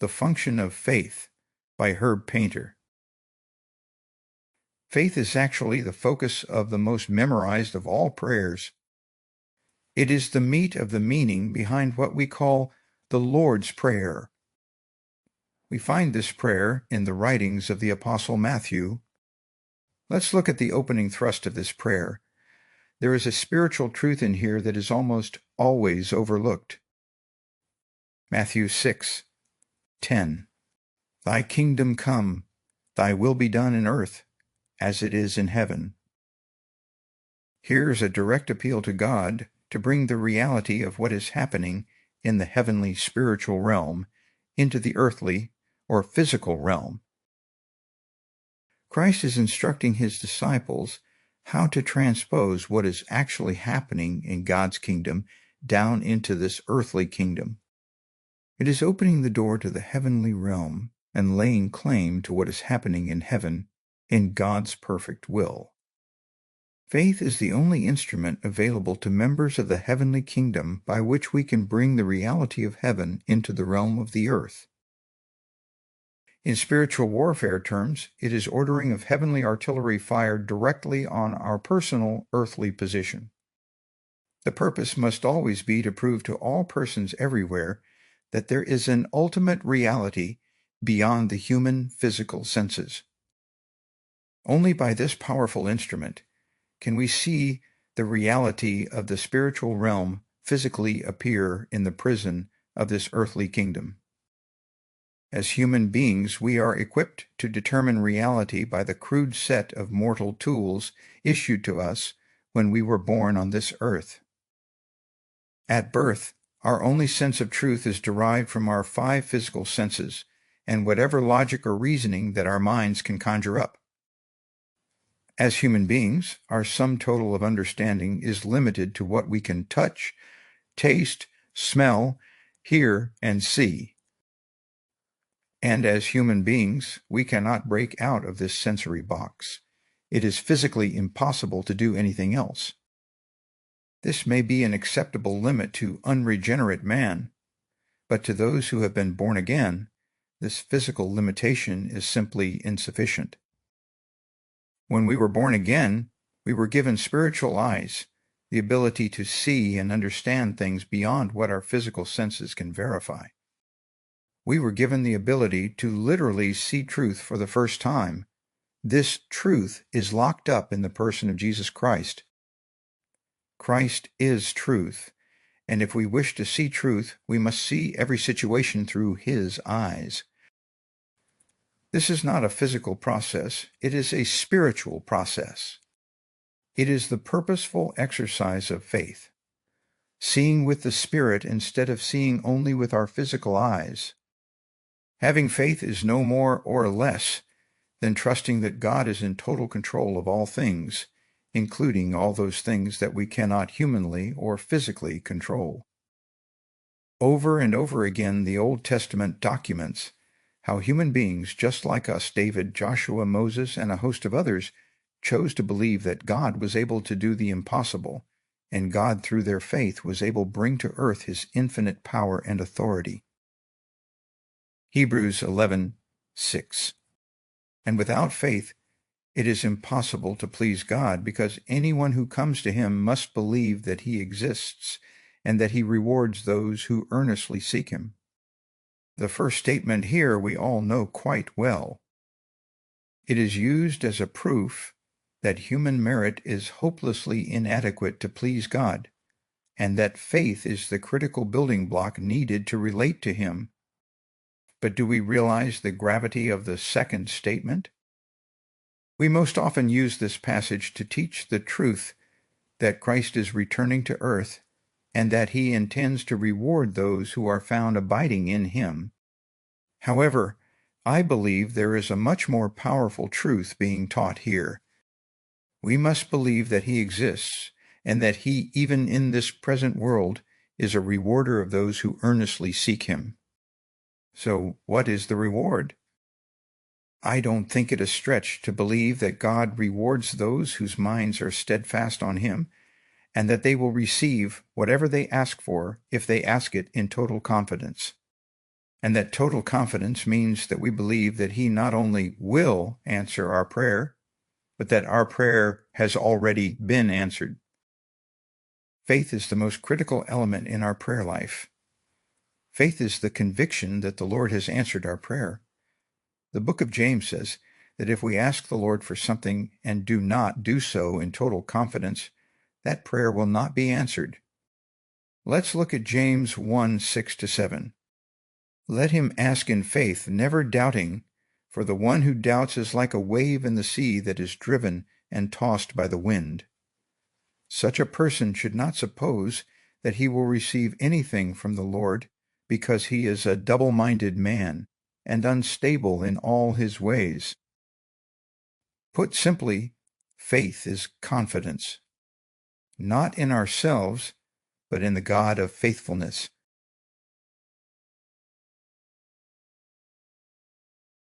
The Function of Faith by Herb Painter. Faith is actually the focus of the most memorized of all prayers. It is the meat of the meaning behind what we call the Lord's Prayer. We find this prayer in the writings of the Apostle Matthew. Let's look at the opening thrust of this prayer. There is a spiritual truth in here that is almost always overlooked. Matthew 6:10. Thy kingdom come, thy will be done in earth, as it is in heaven. Here's a direct appeal to God to bring the reality of what is happening in the heavenly spiritual realm into the earthly or physical realm. Christ is instructing his disciples how to transpose what is actually happening in God's kingdom down into this earthly kingdom. It is opening the door to the heavenly realm and laying claim to what is happening in heaven in God's perfect will. Faith is the only instrument available to members of the heavenly kingdom by which we can bring the reality of heaven into the realm of the earth. In spiritual warfare terms, it is ordering of heavenly artillery fired directly on our personal earthly position. The purpose must always be to prove to all persons everywhere that there is an ultimate reality beyond the human physical senses. Only by this powerful instrument can we see the reality of the spiritual realm physically appear in the prison of this earthly kingdom. As human beings, we are equipped to determine reality by the crude set of mortal tools issued to us when we were born on this earth. At birth, our only sense of truth is derived from our 5 physical senses and whatever logic or reasoning that our minds can conjure up. As human beings, our sum total of understanding is limited to what we can touch, taste, smell, hear, and see. And as human beings, we cannot break out of this sensory box. It is physically impossible to do anything else. This may be an acceptable limit to unregenerate man, but to those who have been born again, this physical limitation is simply insufficient. When we were born again, we were given spiritual eyes, the ability to see and understand things beyond what our physical senses can verify. We were given the ability to literally see truth for the first time. This truth is locked up in the person of Jesus Christ. Christ is truth, and if we wish to see truth, we must see every situation through his eyes. This is not a physical process, it is a spiritual process. It is the purposeful exercise of faith, seeing with the Spirit instead of seeing only with our physical eyes. Having faith is no more or less than trusting that God is in total control of all things, including all those things that we cannot humanly or physically control. Over and over again, the Old Testament documents how human beings just like us, David, Joshua, Moses, and a host of others, chose to believe that God was able to do the impossible, and God, through their faith, was able to bring to earth his infinite power and authority. Hebrews 11:6. And without faith, it is impossible to please God, because anyone who comes to him must believe that he exists and that he rewards those who earnestly seek him. The first statement here we all know quite well. It is used as a proof that human merit is hopelessly inadequate to please God, and that faith is the critical building block needed to relate to him. But do we realize the gravity of the second statement? We most often use this passage to teach the truth that Christ is returning to earth and that he intends to reward those who are found abiding in him. However, I believe there is a much more powerful truth being taught here. We must believe that he exists and that he, even in this present world, is a rewarder of those who earnestly seek him. So, what is the reward? I don't think it a stretch to believe that God rewards those whose minds are steadfast on him, and that they will receive whatever they ask for if they ask it in total confidence. And that total confidence means that we believe that He not only will answer our prayer, but that our prayer has already been answered. Faith is the most critical element in our prayer life. Faith is the conviction that the Lord has answered our prayer. The book of James says that if we ask the Lord for something and do not do so in total confidence, that prayer will not be answered. Let's look at James 1:6-7. Let him ask in faith, never doubting, for the one who doubts is like a wave in the sea that is driven and tossed by the wind. Such a person should not suppose that he will receive anything from the Lord, because he is a double-minded man and unstable in all his ways. Put simply, faith is confidence, not in ourselves, but in the God of faithfulness,